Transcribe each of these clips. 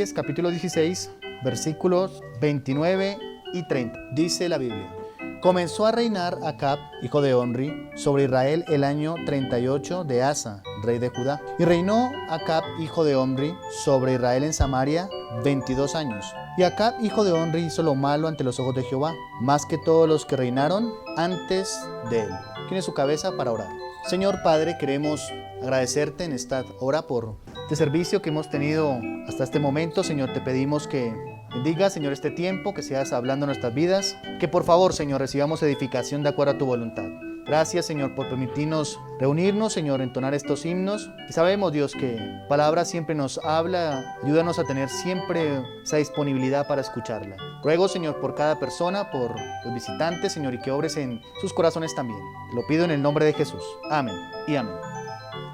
Reyes, capítulo 16, versículos 29 y 30. Dice la Biblia: comenzó a reinar Acab, hijo de Omri, sobre Israel el año 38 de Asa, rey de Judá. Y reinó Acab, hijo de Omri, sobre Israel en Samaria 22 años. Y Acab, hijo de Omri, hizo lo malo ante los ojos de Jehová, más que todos los que reinaron antes de él. Tiene su cabeza para orar. Señor Padre, queremos agradecerte en esta hora por este servicio que hemos tenido hasta este momento. Señor, te pedimos que bendiga, Señor, este tiempo, que seas hablando en nuestras vidas, que por favor, Señor, recibamos edificación de acuerdo a tu voluntad. Gracias, Señor, por permitirnos reunirnos, Señor, entonar estos himnos. Y sabemos, Dios, que palabra siempre nos habla. Ayúdanos a tener siempre esa disponibilidad para escucharla. Ruego, Señor, por cada persona, por los visitantes, Señor, y que obres en sus corazones también. Te lo pido en el nombre de Jesús. Amén y amén.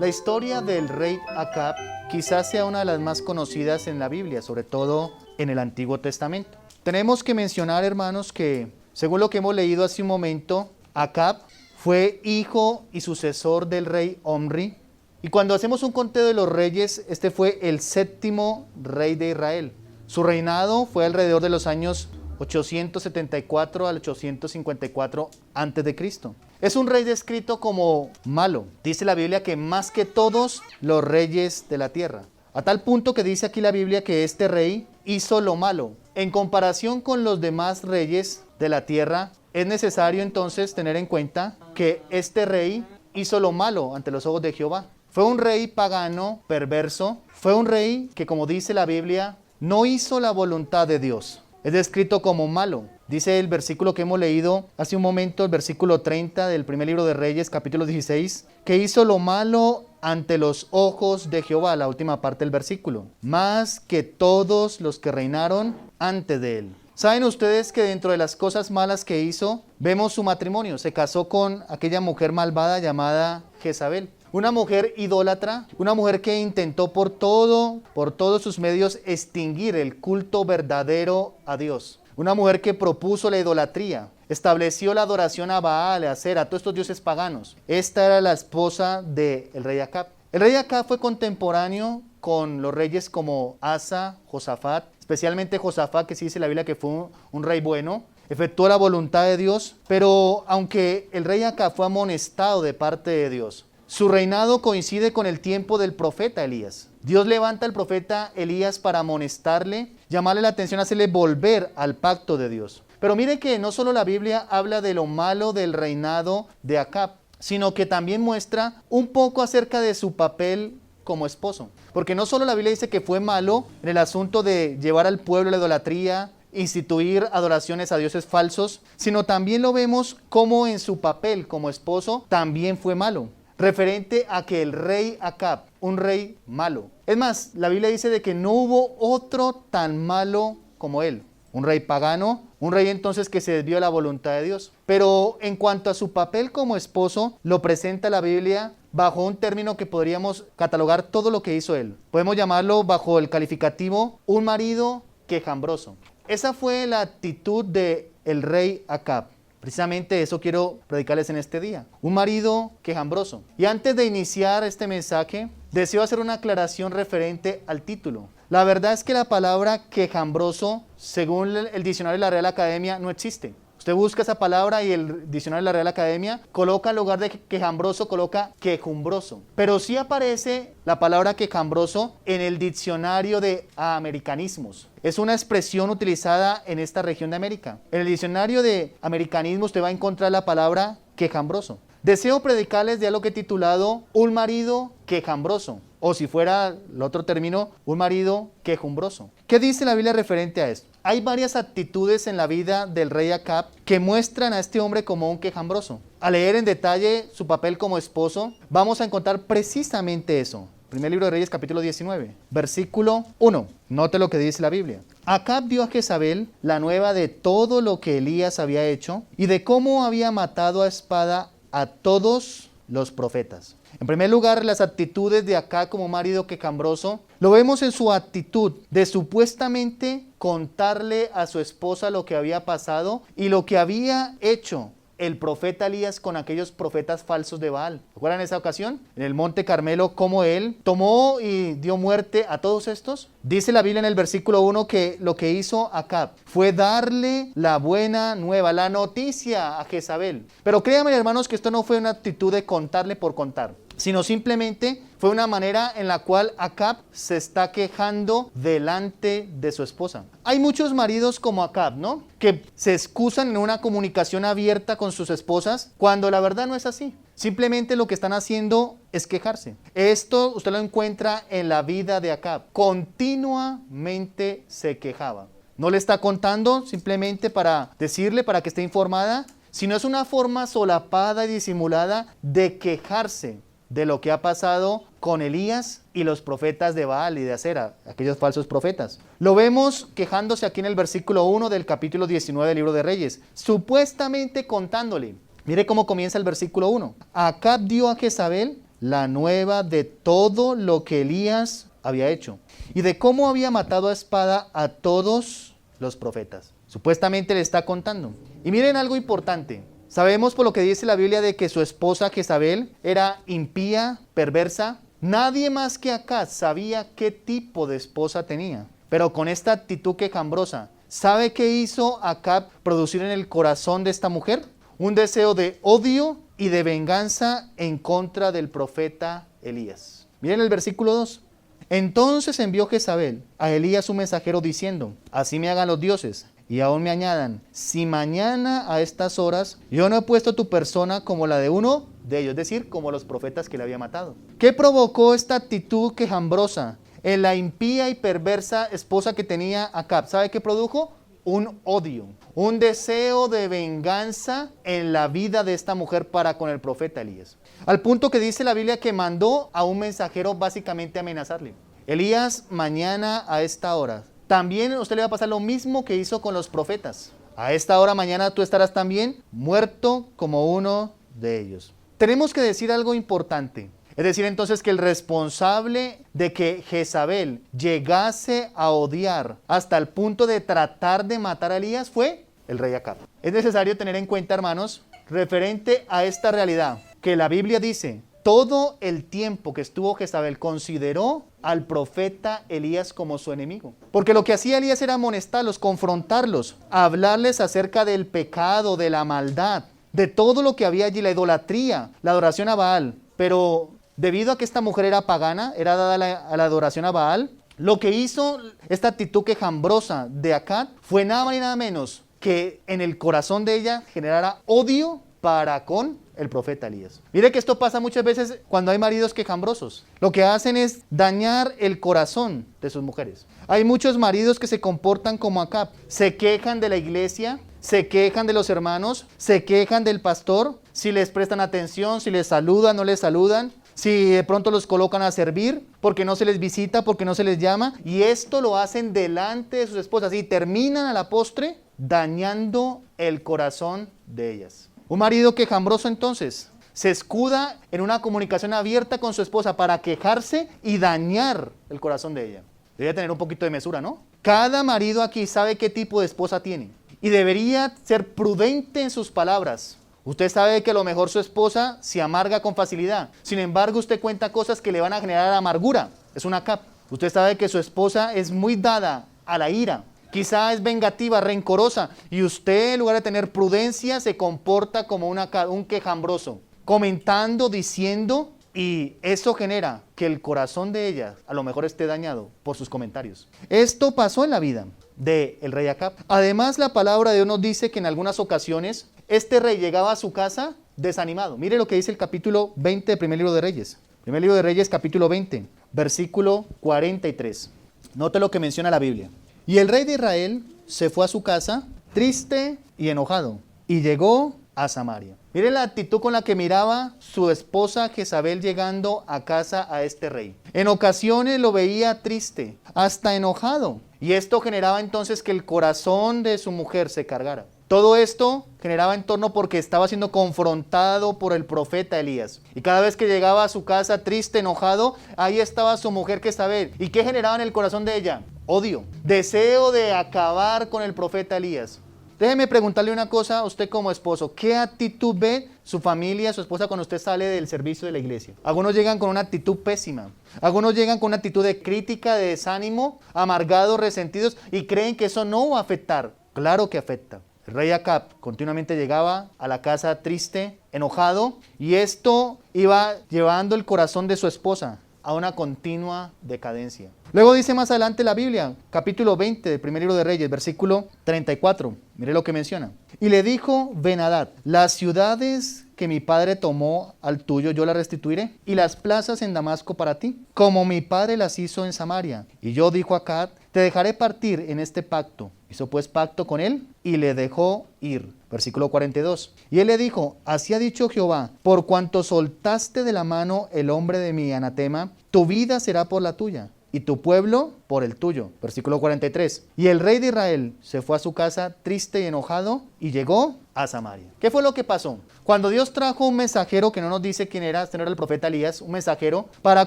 La historia del rey Acab quizás sea una de las más conocidas en la Biblia, sobre todo en el Antiguo Testamento. Tenemos que mencionar, hermanos, que según lo que hemos leído hace un momento, Acab fue hijo y sucesor del rey Omri. Y cuando hacemos un conteo de los reyes, este fue el séptimo rey de Israel. Su reinado fue alrededor de los años 874 al 854 a.C. Es un rey descrito como malo. Dice la Biblia que más que todos los reyes de la tierra. A tal punto que dice aquí la Biblia que este rey hizo lo malo. En comparación con los demás reyes de la tierra, es necesario entonces tener en cuenta que este rey hizo lo malo ante los ojos de Jehová. Fue un rey pagano, perverso. Fue un rey que, como dice la Biblia, no hizo la voluntad de Dios. Es descrito como malo. Dice el versículo que hemos leído hace un momento, el versículo 30 del primer libro de Reyes, capítulo 16, que hizo lo malo ante los ojos de Jehová, la última parte del versículo, más que todos los que reinaron antes de él. ¿Saben ustedes que dentro de las cosas malas que hizo, vemos su matrimonio? Se casó con aquella mujer malvada llamada Jezabel. Una mujer idólatra, una mujer que intentó por todos sus medios extinguir el culto verdadero a Dios. Una mujer que propuso la idolatría, estableció la adoración a Baal, a Acera, a todos estos dioses paganos. Esta era la esposa del rey Acab. El rey Acab fue contemporáneo con los reyes como Asa, Josafat, especialmente Josafat, que sí dice la Biblia que fue un rey bueno, efectuó la voluntad de Dios, pero aunque el rey Acab fue amonestado de parte de Dios, su reinado coincide con el tiempo del profeta Elías. Dios levanta al profeta Elías para amonestarle, llamarle la atención, hacerle volver al pacto de Dios. Pero mire que no solo la Biblia habla de lo malo del reinado de Acab, sino que también muestra un poco acerca de su papel como esposo. Porque no solo la Biblia dice que fue malo en el asunto de llevar al pueblo a la idolatría, instituir adoraciones a dioses falsos, sino también lo vemos como en su papel como esposo también fue malo. Referente a que el rey Acab, un rey malo. Es más, la Biblia dice de que no hubo otro tan malo como él. Un rey pagano, un rey entonces que se desvió de la voluntad de Dios. Pero en cuanto a su papel como esposo, lo presenta la Biblia bajo un término que podríamos catalogar todo lo que hizo él. Podemos llamarlo bajo el calificativo un marido quejambroso. Esa fue la actitud del rey Acab. Precisamente eso quiero predicarles en este día. Un marido quejambroso. Y antes de iniciar este mensaje, deseo hacer una aclaración referente al título. La verdad es que la palabra quejambroso, según el diccionario de la Real Academia, no existe. Usted busca esa palabra y el diccionario de la Real Academia coloca en lugar de quejambroso, coloca quejumbroso. Pero sí aparece la palabra quejambroso en el diccionario de americanismos. Es una expresión utilizada en esta región de América. En el diccionario de americanismo usted va a encontrar la palabra quejambroso. Deseo predicarles de algo que he titulado un marido quejambroso. O si fuera el otro término, un marido quejumbroso. ¿Qué dice la Biblia referente a esto? Hay varias actitudes en la vida del rey Acab que muestran a este hombre como un quejambroso. Al leer en detalle su papel como esposo, vamos a encontrar precisamente eso. Primer libro de Reyes, capítulo 19, versículo 1. Note lo que dice la Biblia. Acab dio a Jezabel la nueva de todo lo que Elías había hecho y de cómo había matado a espada a todos los profetas. En primer lugar, las actitudes de Acab como marido quejambroso, lo vemos en su actitud de supuestamente contarle a su esposa lo que había pasado y lo que había hecho el profeta Elías con aquellos profetas falsos de Baal. ¿Recuerdan esa ocasión? En el monte Carmelo, cómo él tomó y dio muerte a todos estos. Dice la Biblia en el versículo 1 que lo que hizo Acab fue darle la buena nueva, la noticia a Jezabel. Pero créanme, hermanos, que esto no fue una actitud de contarle por contar, sino simplemente fue una manera en la cual Acab se está quejando delante de su esposa. Hay muchos maridos como Acab, ¿no? Que se excusan en una comunicación abierta con sus esposas cuando la verdad no es así. Simplemente lo que están haciendo es quejarse. Esto usted lo encuentra en la vida de Acab. Continuamente se quejaba. No le está contando simplemente para decirle, para que esté informada, sino es una forma solapada y disimulada de quejarse de lo que ha pasado con Elías y los profetas de Baal y de Acera, aquellos falsos profetas. Lo vemos quejándose aquí en el versículo 1 del capítulo 19 del libro de Reyes, supuestamente contándole. Mire cómo comienza el versículo 1. Acab dio a Jezabel la nueva de todo lo que Elías había hecho y de cómo había matado a espada a todos los profetas. Supuestamente le está contando. Y miren algo importante. Sabemos por lo que dice la Biblia de que su esposa Jezabel era impía, perversa. Nadie más que Acab sabía qué tipo de esposa tenía. Pero con esta actitud quejambrosa, ¿sabe qué hizo Acab producir en el corazón de esta mujer? Un deseo de odio y de venganza en contra del profeta Elías. Miren el versículo 2. Entonces envió Jezabel a Elías un mensajero diciendo: así me hagan los dioses. Y aún me añadan, si mañana a estas horas yo no he puesto tu persona como la de uno de ellos, es decir, como los profetas que le había matado. ¿Qué provocó esta actitud quejambrosa en la impía y perversa esposa que tenía Acab? ¿Sabe qué produjo? Un odio, un deseo de venganza en la vida de esta mujer para con el profeta Elías. Al punto que dice la Biblia que mandó a un mensajero básicamente a amenazarle. Elías, mañana a esta hora. También a usted le va a pasar lo mismo que hizo con los profetas. A esta hora mañana tú estarás también muerto como uno de ellos. Tenemos que decir algo importante. Es decir, entonces, que el responsable de que Jezabel llegase a odiar hasta el punto de tratar de matar a Elías fue el rey Acab. Es necesario tener en cuenta, hermanos, referente a esta realidad, que la Biblia dice: todo el tiempo que estuvo Jezabel consideró al profeta Elías como su enemigo. Porque lo que hacía Elías era amonestarlos, confrontarlos, hablarles acerca del pecado, de la maldad, de todo lo que había allí, la idolatría, la adoración a Baal. Pero debido a que esta mujer era pagana, era dada a la adoración a Baal, lo que hizo esta actitud quejambrosa de Acab fue nada más y nada menos que en el corazón de ella generara odio para con el profeta Elías. Mire que esto pasa muchas veces cuando hay maridos quejambrosos. Lo que hacen es dañar el corazón de sus mujeres. Hay muchos maridos que se comportan como Acab. Se quejan de la iglesia, se quejan de los hermanos, se quejan del pastor, si les prestan atención, si les saludan, no les saludan, si de pronto los colocan a servir, porque no se les visita, porque no se les llama. Y esto lo hacen delante de sus esposas y terminan a la postre dañando el corazón de ellas. Un marido quejambroso entonces se escuda en una comunicación abierta con su esposa para quejarse y dañar el corazón de ella. Debería tener un poquito de mesura, ¿no? Cada marido aquí sabe qué tipo de esposa tiene y debería ser prudente en sus palabras. Usted sabe que a lo mejor su esposa se amarga con facilidad. Sin embargo, usted cuenta cosas que le van a generar amargura. Es una Acab. Usted sabe que su esposa es muy dada a la ira. Quizá es vengativa, rencorosa, y usted en lugar de tener prudencia se comporta como un quejambroso, comentando, diciendo, y eso genera que el corazón de ella a lo mejor esté dañado por sus comentarios. Esto pasó en la vida del rey Acab. Además, la palabra de Dios nos dice que en algunas ocasiones este rey llegaba a su casa desanimado. Mire lo que dice el capítulo 20 del primer libro de Reyes. Primer libro de Reyes, capítulo 20, versículo 43. Note lo que menciona la Biblia. Y el rey de Israel se fue a su casa triste y enojado y llegó a Samaria. Mire la actitud con la que miraba su esposa Jezabel llegando a casa a este rey. En ocasiones lo veía triste, hasta enojado. Y esto generaba entonces que el corazón de su mujer se cargara. Todo esto generaba en torno porque estaba siendo confrontado por el profeta Elías. Y cada vez que llegaba a su casa triste, enojado, ahí estaba su mujer Jezabel. ¿Y qué generaba en el corazón de ella? Odio, deseo de acabar con el profeta Elías. Déjeme preguntarle una cosa a usted como esposo. ¿Qué actitud ve su familia, su esposa cuando usted sale del servicio de la iglesia? Algunos llegan con una actitud pésima. Algunos llegan con una actitud de crítica, de desánimo, amargados, resentidos y creen que eso no va a afectar. Claro que afecta. El rey Acab continuamente llegaba a la casa triste, enojado, y esto iba llevando el corazón de su esposa a una continua decadencia. Luego dice más adelante la Biblia, capítulo 20 del primer libro de Reyes, versículo 34. Mire lo que menciona. Y le dijo Ben-Hadad: las ciudades que mi padre tomó al tuyo yo las restituiré, y las plazas en Damasco para ti, como mi padre las hizo en Samaria. Y yo, dijo Acab, te dejaré partir en este pacto. Hizo pues pacto con él y le dejó ir. Versículo 42. Y él le dijo: así ha dicho Jehová, por cuanto soltaste de la mano el hombre de mi anatema, tu vida será por la tuya, y tu pueblo por el tuyo. Versículo 43. Y el rey de Israel se fue a su casa triste y enojado, y llegó a Samaria. ¿Qué fue lo que pasó? Cuando Dios trajo un mensajero, que no nos dice quién era, este no era el profeta Elías, un mensajero, para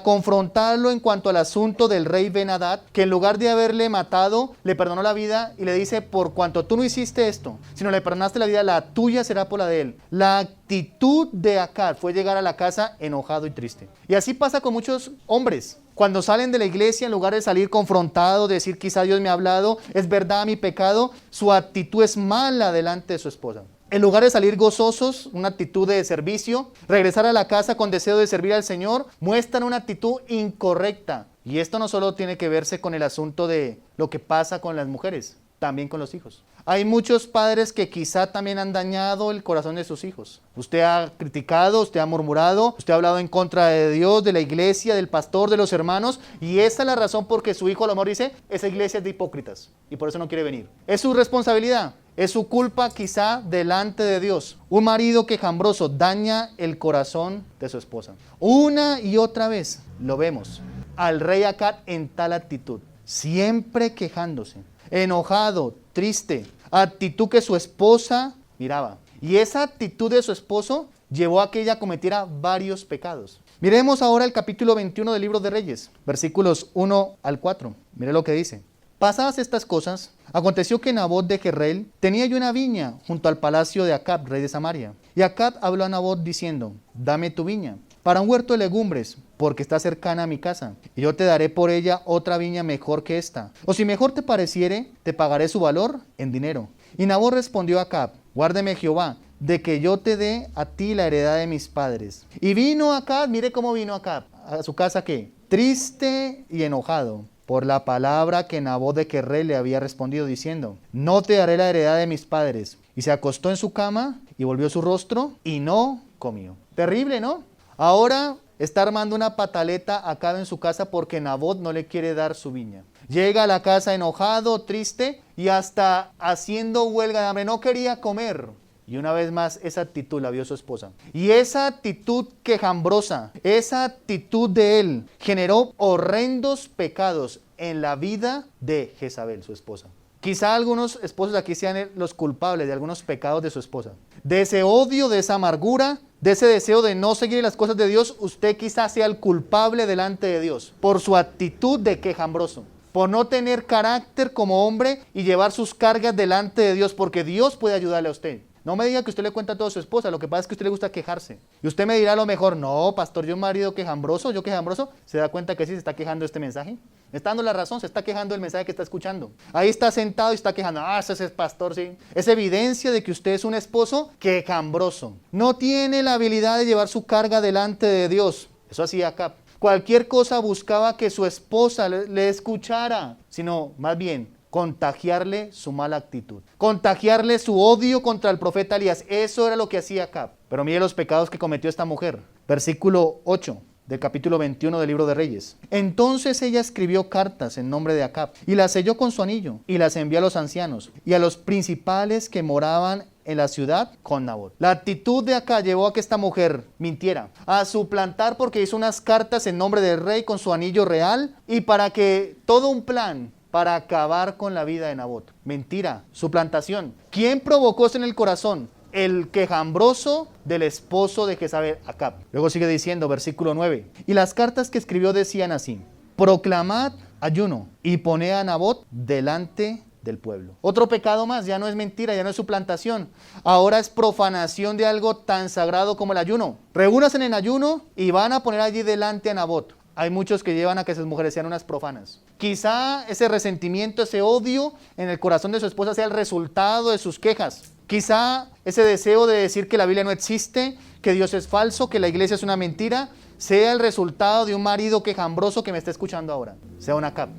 confrontarlo en cuanto al asunto del rey Ben-Hadad, que en lugar de haberle matado, le perdonó la vida y le dice: por cuanto tú no hiciste esto, sino le perdonaste la vida, la tuya será por la de él. La actitud de Acab fue llegar a la casa enojado y triste. Y así pasa con muchos hombres. Cuando salen de la iglesia, en lugar de salir confrontados, decir: quizá Dios me ha hablado, es verdad mi pecado, su actitud es mala delante de su esposa. En lugar de salir gozosos, una actitud de servicio, regresar a la casa con deseo de servir al Señor, muestran una actitud incorrecta. Y esto no solo tiene que verse con el asunto de lo que pasa con las mujeres, también con los hijos. Hay muchos padres que quizá también han dañado el corazón de sus hijos. Usted ha criticado, usted ha murmurado, usted ha hablado en contra de Dios, de la iglesia, del pastor, de los hermanos, y esa es la razón por que su hijo a lo mejor dice: esa iglesia es de hipócritas, y por eso no quiere venir. Es su responsabilidad. Es su culpa quizá delante de Dios. Un marido quejumbroso daña el corazón de su esposa. Una y otra vez lo vemos al rey Acab en tal actitud, siempre quejándose, enojado, triste, actitud que su esposa miraba. Y esa actitud de su esposo llevó a que ella cometiera varios pecados. Miremos ahora el capítulo 21 del libro de Reyes, versículos 1 al 4. Mire lo que dice. Pasadas estas cosas, aconteció que Nabot de Jezreel tenía yo una viña junto al palacio de Acab, rey de Samaria. Y Acab habló a Nabot diciendo: dame tu viña para un huerto de legumbres, porque está cercana a mi casa, y yo te daré por ella otra viña mejor que esta. O si mejor te pareciere, te pagaré su valor en dinero. Y Nabot respondió a Acab: guárdeme Jehová, de que yo te dé a ti la heredad de mis padres. Y vino Acab, mire cómo vino Acab, a su casa, ¿qué? Triste y enojado por la palabra que Nabot de Jezreel le había respondido, diciendo: no te daré la heredad de mis padres. Y se acostó en su cama y volvió su rostro y no comió. Terrible, ¿no? Ahora está armando una pataleta Acab en su casa porque Nabot no le quiere dar su viña. Llega a la casa enojado, triste y hasta haciendo huelga de hambre. No quería comer. Y una vez más esa actitud la vio su esposa. Y esa actitud quejambrosa, esa actitud de él generó horrendos pecados en la vida de Jezabel, su esposa. Quizá algunos esposos aquí sean los culpables de algunos pecados de su esposa. De ese odio, de esa amargura, de ese deseo de no seguir las cosas de Dios, usted quizá sea el culpable delante de Dios por su actitud de quejambroso, por no tener carácter como hombre y llevar sus cargas delante de Dios, porque Dios puede ayudarle a usted. No me diga que usted le cuenta todo a su esposa, lo que pasa es que a usted le gusta quejarse. Y usted me dirá a lo mejor: no, pastor, yo un marido quejambroso, yo quejambroso. ¿Se da cuenta que sí se está quejando este mensaje? Me está dando la razón, se está quejando el mensaje que está escuchando. Ahí está sentado y está quejando: ese es pastor, sí. Es evidencia de que usted es un esposo quejambroso. No tiene la habilidad de llevar su carga delante de Dios. Eso hacía Acab. Cualquier cosa buscaba que su esposa le escuchara, sino más bien contagiarle su mala actitud, contagiarle su odio contra el profeta Elías. Eso era lo que hacía Acab. Pero mire los pecados que cometió esta mujer. Versículo 8 del capítulo 21 del libro de Reyes. Entonces ella escribió cartas en nombre de Acab y las selló con su anillo y las envió a los ancianos y a los principales que moraban en la ciudad con Nabot. La actitud de Acab llevó a que esta mujer mintiera, a suplantar, porque hizo unas cartas en nombre del rey con su anillo real y para que todo un plan para acabar con la vida de Nabot. Mentira, suplantación. ¿Quién provocó eso en el corazón? El quejambroso del esposo de Jezabel, Acab. Luego sigue diciendo, versículo 9. Y las cartas que escribió decían así: proclamad ayuno y poned a Nabot delante del pueblo. Otro pecado más, ya no es mentira, ya no es suplantación. Ahora es profanación de algo tan sagrado como el ayuno. Reúnanse en el ayuno y van a poner allí delante a Nabot. Hay muchos que llevan a que sus mujeres sean unas profanas. Quizá ese resentimiento, ese odio en el corazón de su esposa sea el resultado de sus quejas. Quizá ese deseo de decir que la Biblia no existe, que Dios es falso, que la iglesia es una mentira, sea el resultado de un marido quejambroso que me está escuchando ahora. Sea una Acab.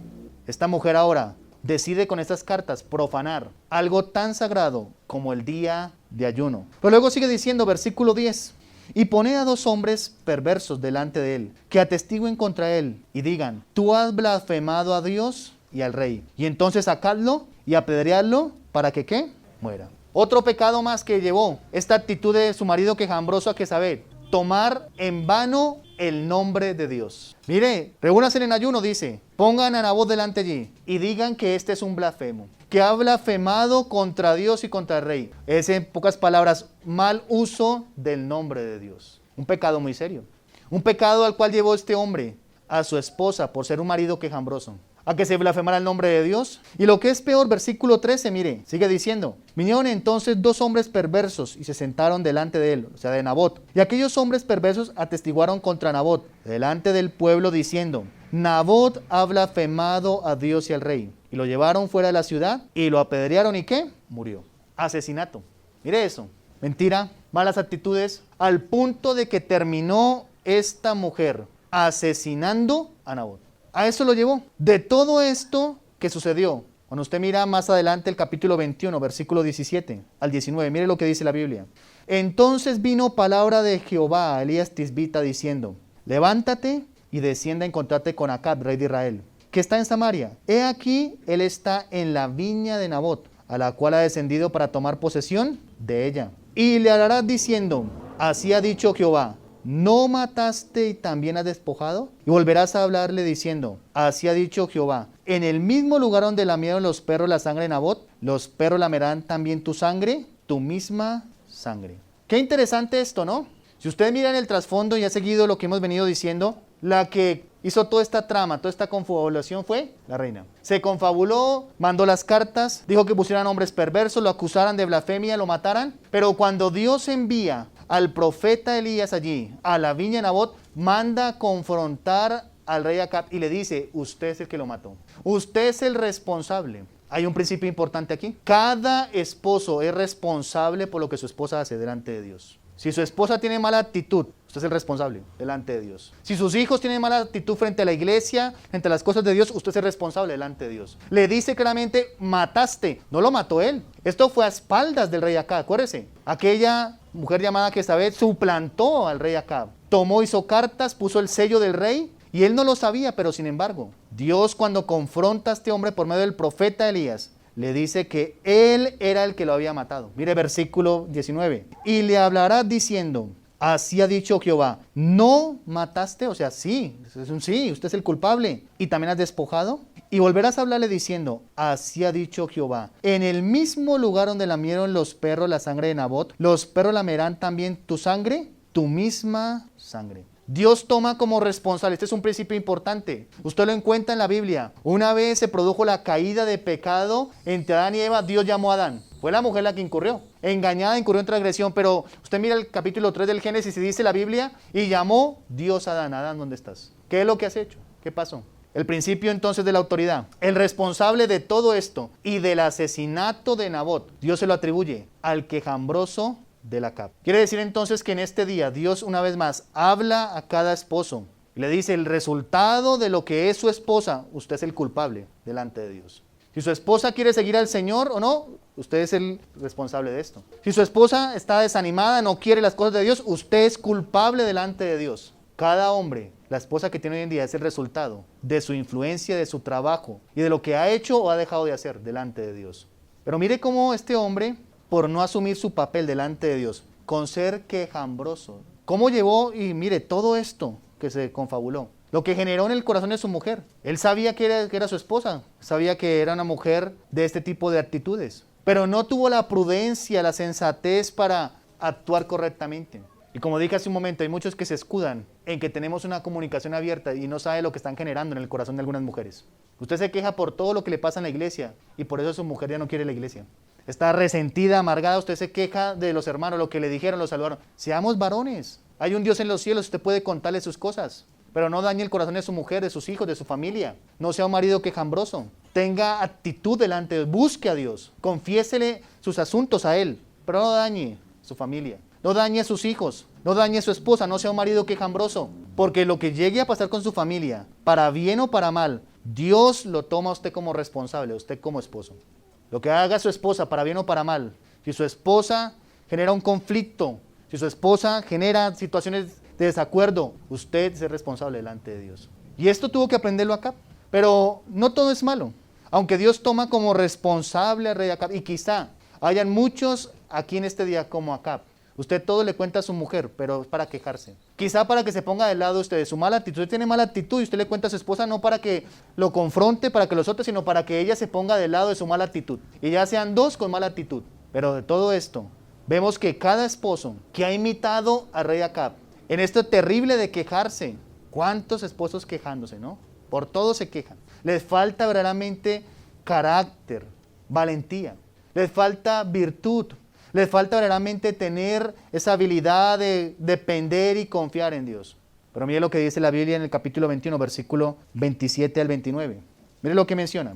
Esta mujer ahora decide con estas cartas profanar algo tan sagrado como el día de ayuno. Pero luego sigue diciendo, versículo 10. Y pone a 2 hombres perversos delante de él, que atestiguen contra él y digan, tú has blasfemado a Dios y al rey. Y entonces sacadlo y apedreadlo para que ¿qué? Muera. Otro pecado más que llevó esta actitud de su marido quejambroso a Jezabel, tomar en vano el nombre de Dios. Mire, reúnanse en ayuno, dice, pongan a Nabot delante allí y digan que este es un blasfemo, que ha blasfemado contra Dios y contra el rey. Es, en pocas palabras, mal uso del nombre de Dios. Un pecado muy serio. Un pecado al cual llevó este hombre a su esposa por ser un marido quejambroso, a que se blasfemara el nombre de Dios. Y lo que es peor, versículo 13, mire, sigue diciendo, vinieron entonces 2 hombres perversos y se sentaron delante de él, o sea, de Nabot. Y aquellos hombres perversos atestiguaron contra Nabot, delante del pueblo, diciendo, Nabot ha blasfemado a Dios y al rey. Y lo llevaron fuera de la ciudad y lo apedrearon, ¿y qué? Murió. Asesinato. Mire eso. Mentira, malas actitudes, al punto de que terminó esta mujer asesinando a Nabot. A eso lo llevó. De todo esto que sucedió, cuando usted mira más adelante el capítulo 21, versículo 17 al 19, mire lo que dice la Biblia. Entonces vino palabra de Jehová a Elías Tisbita diciendo, levántate y descienda a encontrarte con Acab, rey de Israel, que está en Samaria. He aquí, él está en la viña de Nabot, a la cual ha descendido para tomar posesión de ella. Y le hablarás diciendo, así ha dicho Jehová, ¿no mataste y también has despojado? Y volverás a hablarle diciendo, así ha dicho Jehová, en el mismo lugar donde lamieron los perros la sangre de Nabot, los perros lamerán también tu sangre, tu misma sangre. Qué interesante esto, ¿no? Si ustedes miran el trasfondo y ha seguido lo que hemos venido diciendo, la que hizo toda esta trama, toda esta confabulación fue la reina. Se confabuló, mandó las cartas, dijo que pusieran hombres perversos, lo acusaran de blasfemia, lo mataran. Pero cuando Dios envía al profeta Elías allí, a la viña de Nabot, manda a confrontar al rey Acab y le dice, usted es el que lo mató. Usted es el responsable. Hay un principio importante aquí. Cada esposo es responsable por lo que su esposa hace delante de Dios. Si su esposa tiene mala actitud, usted es el responsable delante de Dios. Si sus hijos tienen mala actitud frente a la iglesia, frente a las cosas de Dios, usted es el responsable delante de Dios. Le dice claramente, mataste. No lo mató él. Esto fue a espaldas del rey Acab, acuérdese. Aquella mujer llamada Jezabel suplantó al rey Acab. Tomó, hizo cartas, puso el sello del rey y él no lo sabía, pero sin embargo, Dios cuando confronta a este hombre por medio del profeta Elías, le dice que él era el que lo había matado. Mire versículo 19. Y le hablará diciendo, así ha dicho Jehová, ¿no mataste? O sea, sí, es un sí, usted es el culpable. ¿Y también has despojado? Y volverás a hablarle diciendo, así ha dicho Jehová, en el mismo lugar donde lamieron los perros la sangre de Nabot, los perros lamerán también tu sangre, tu misma sangre. Dios toma como responsable, este es un principio importante, usted lo encuentra en la Biblia. Una vez se produjo la caída de pecado entre Adán y Eva, Dios llamó a Adán. Fue la mujer la que incurrió, engañada, incurrió en transgresión, pero usted mira el capítulo 3 del Génesis y dice la Biblia, y llamó Dios a Adán. Adán, ¿dónde estás? ¿Qué es lo que has hecho? ¿Qué pasó? El principio entonces de la autoridad. El responsable de todo esto y del asesinato de Nabot, Dios se lo atribuye al quejambroso de la Acab. Quiere decir entonces que en este día Dios una vez más habla a cada esposo y le dice el resultado de lo que es su esposa, usted es el culpable delante de Dios. Si su esposa quiere seguir al Señor o no, usted es el responsable de esto. Si su esposa está desanimada, no quiere las cosas de Dios, usted es culpable delante de Dios. Cada hombre, la esposa que tiene hoy en día es el resultado de su influencia, de su trabajo y de lo que ha hecho o ha dejado de hacer delante de Dios. Pero mire cómo este hombre, por no asumir su papel delante de Dios, con ser quejambroso, cómo llevó, y mire, todo esto que se confabuló, lo que generó en el corazón de su mujer. Él sabía que era su esposa, sabía que era una mujer de este tipo de actitudes, pero no tuvo la prudencia, la sensatez para actuar correctamente. Y como dije hace un momento, hay muchos que se escudan en que tenemos una comunicación abierta y no sabe lo que están generando en el corazón de algunas mujeres. Usted se queja por todo lo que le pasa en la iglesia y por eso su mujer ya no quiere la iglesia. Está resentida, amargada, usted se queja de los hermanos, lo que le dijeron, lo saludaron. Seamos varones. Hay un Dios en los cielos, usted puede contarle sus cosas. Pero no dañe el corazón de su mujer, de sus hijos, de su familia. No sea un marido quejambroso. Tenga actitud delante de Dios. Busque a Dios. Confiésele sus asuntos a Él. Pero no dañe su familia. No dañe a sus hijos. No dañe a su esposa. No sea un marido quejambroso. Porque lo que llegue a pasar con su familia, para bien o para mal, Dios lo toma a usted como responsable, a usted como esposo. Lo que haga su esposa, para bien o para mal. Si su esposa genera un conflicto, si su esposa genera situaciones de desacuerdo, usted es responsable delante de Dios. Y esto tuvo que aprenderlo Acab. Pero no todo es malo. Aunque Dios toma como responsable al rey Acab, y quizá hayan muchos aquí en este día como Acab. Usted todo le cuenta a su mujer, pero es para quejarse. Quizá para que se ponga del lado de usted de su mala actitud. Usted tiene mala actitud y usted le cuenta a su esposa no para que lo confronte, para que los otros, sino para que ella se ponga del lado de su mala actitud. Y ya sean dos con mala actitud. Pero de todo esto, vemos que cada esposo que ha imitado al rey Acab, en esto terrible de quejarse, ¿cuántos esposos quejándose, no? Por todo se quejan. Les falta verdaderamente carácter, valentía. Les falta virtud. Les falta verdaderamente tener esa habilidad de depender y confiar en Dios. Pero mire lo que dice la Biblia en el capítulo 21, versículo 27 al 29. Mire lo que menciona.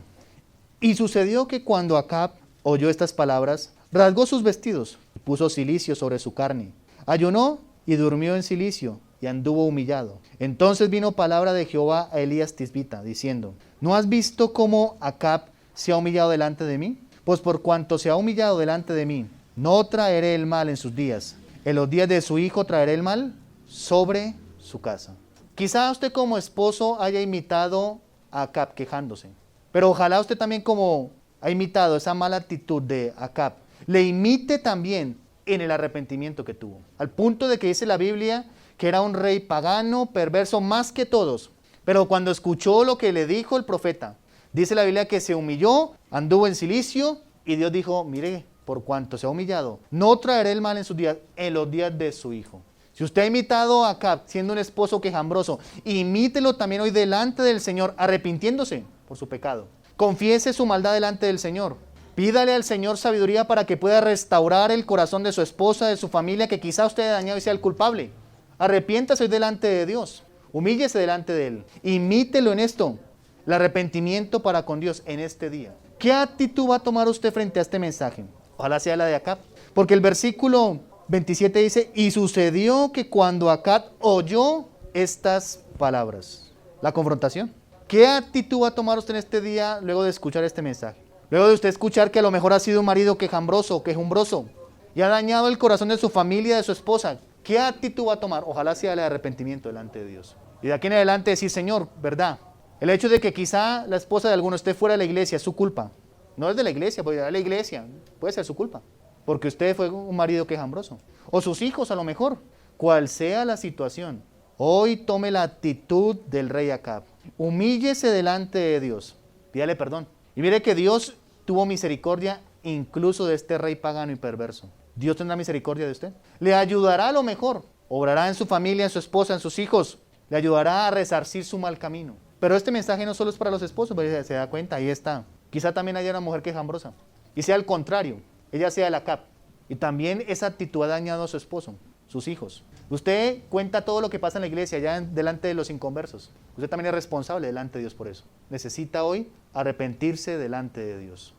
Y sucedió que cuando Acab oyó estas palabras, rasgó sus vestidos, puso cilicio sobre su carne, ayunó y durmió en cilicio y anduvo humillado. Entonces vino palabra de Jehová a Elías Tisbita, diciendo, ¿no has visto cómo Acab se ha humillado delante de mí? Pues por cuanto se ha humillado delante de mí, no traeré el mal en sus días. En los días de su hijo traeré el mal sobre su casa. Quizá usted como esposo haya imitado a Acab quejándose. Pero ojalá usted también como ha imitado esa mala actitud de Acab, le imite también en el arrepentimiento que tuvo. Al punto de que dice la Biblia que era un rey pagano, perverso más que todos. Pero cuando escuchó lo que le dijo el profeta, dice la Biblia que se humilló, anduvo en cilicio y Dios dijo, mire, por cuanto se ha humillado, no traeré el mal en sus días, en los días de su hijo. Si usted ha imitado a Acab siendo un esposo quejambroso, imítelo también hoy delante del Señor, arrepintiéndose por su pecado. Confiese su maldad delante del Señor. Pídale al Señor sabiduría para que pueda restaurar el corazón de su esposa, de su familia, que quizá usted haya dañado y sea el culpable. Arrepiéntase hoy delante de Dios. Humíllese delante de Él. Imítelo en esto. El arrepentimiento para con Dios en este día. ¿Qué actitud va a tomar usted frente a este mensaje? Ojalá sea la de Acab. Porque el versículo 27 dice, y sucedió que cuando Acab oyó estas palabras. La confrontación. ¿Qué actitud va a tomar usted en este día luego de escuchar este mensaje? Luego de usted escuchar que a lo mejor ha sido un marido quejambroso o quejumbroso y ha dañado el corazón de su familia, de su esposa. ¿Qué actitud va a tomar? Ojalá sea el arrepentimiento delante de Dios. Y de aquí en adelante decir, Señor, ¿verdad? El hecho de que quizá la esposa de alguno esté fuera de la iglesia es su culpa. No es de la iglesia, puede ir a la iglesia, puede ser su culpa. Porque usted fue un marido quejambroso. O sus hijos a lo mejor. Cual sea la situación, hoy tome la actitud del rey Acab. Humíllese delante de Dios. Pídale perdón. Y mire que Dios tuvo misericordia incluso de este rey pagano y perverso. Dios tendrá misericordia de usted. Le ayudará a lo mejor. Obrará en su familia, en su esposa, en sus hijos. Le ayudará a resarcir su mal camino. Pero este mensaje no solo es para los esposos, pero se da cuenta, ahí está. Quizá también haya una mujer quejambrosa. Y sea al contrario, ella sea el Acab. Y también esa actitud ha dañado a su esposo, sus hijos. Usted cuenta todo lo que pasa en la iglesia, ya delante de los inconversos. Usted también es responsable delante de Dios por eso. Necesita hoy arrepentirse delante de Dios.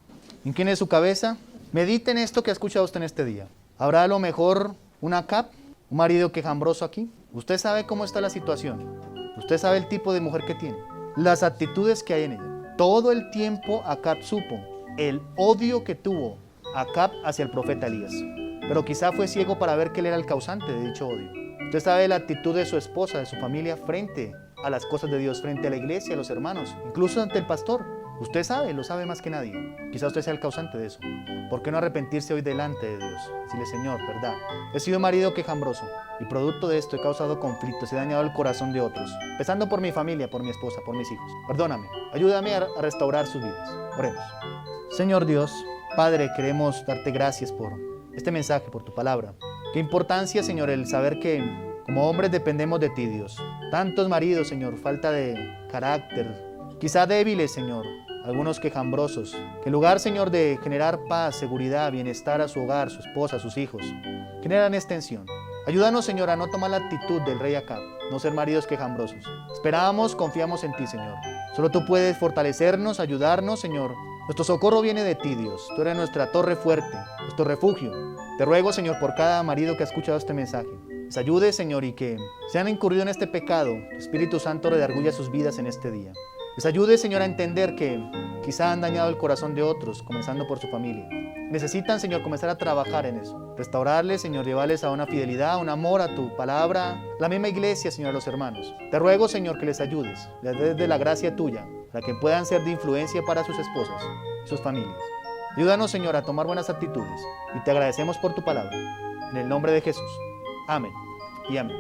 Incline su cabeza. Medite en esto que ha escuchado usted en este día. ¿Habrá a lo mejor un Acab, un marido quejambroso aquí? Usted sabe cómo está la situación. Usted sabe el tipo de mujer que tiene. Las actitudes que hay en ella. Todo el tiempo Acab supo el odio que tuvo Acab hacia el profeta Elías. Pero quizá fue ciego para ver que él era el causante de dicho odio. Usted sabe la actitud de su esposa, de su familia frente a las cosas de Dios, frente a la iglesia, a los hermanos, incluso ante el pastor. Usted sabe, lo sabe más que nadie. Quizá usted sea el causante de eso. ¿Por qué no arrepentirse hoy delante de Dios? Decirle, Señor, ¿verdad? He sido marido quejambroso y producto de esto he causado conflictos, he dañado el corazón de otros, empezando por mi familia, por mi esposa, por mis hijos. Perdóname, ayúdame a restaurar sus vidas. Oremos. Señor Dios, Padre, queremos darte gracias por este mensaje, por tu palabra. Qué importancia, Señor, el saber que como hombres dependemos de ti, Dios. Tantos maridos, Señor, falta de carácter, quizá débiles, Señor, algunos quejambrosos, que en lugar, Señor, de generar paz, seguridad, bienestar a su hogar, su esposa, sus hijos, generan extensión. Ayúdanos, Señor, a no tomar la actitud del rey Acab, no ser maridos quejambrosos. Esperamos, confiamos en ti, Señor. Solo tú puedes fortalecernos, ayudarnos, Señor. Nuestro socorro viene de ti, Dios. Tú eres nuestra torre fuerte, nuestro refugio. Te ruego, Señor, por cada marido que ha escuchado este mensaje. Les ayude, Señor, y que se han incurrido en este pecado. Tu Espíritu Santo redarguya sus vidas en este día. Les ayude, Señor, a entender que quizá han dañado el corazón de otros, comenzando por su familia. Necesitan, Señor, comenzar a trabajar en eso. Restaurarles, Señor, llevarles a una fidelidad, a un amor a tu palabra, la misma iglesia, Señor, a los hermanos. Te ruego, Señor, que les ayudes, les des de la gracia tuya, para que puedan ser de influencia para sus esposas y sus familias. Ayúdanos, Señor, a tomar buenas actitudes y te agradecemos por tu palabra. En el nombre de Jesús. Amén y amén.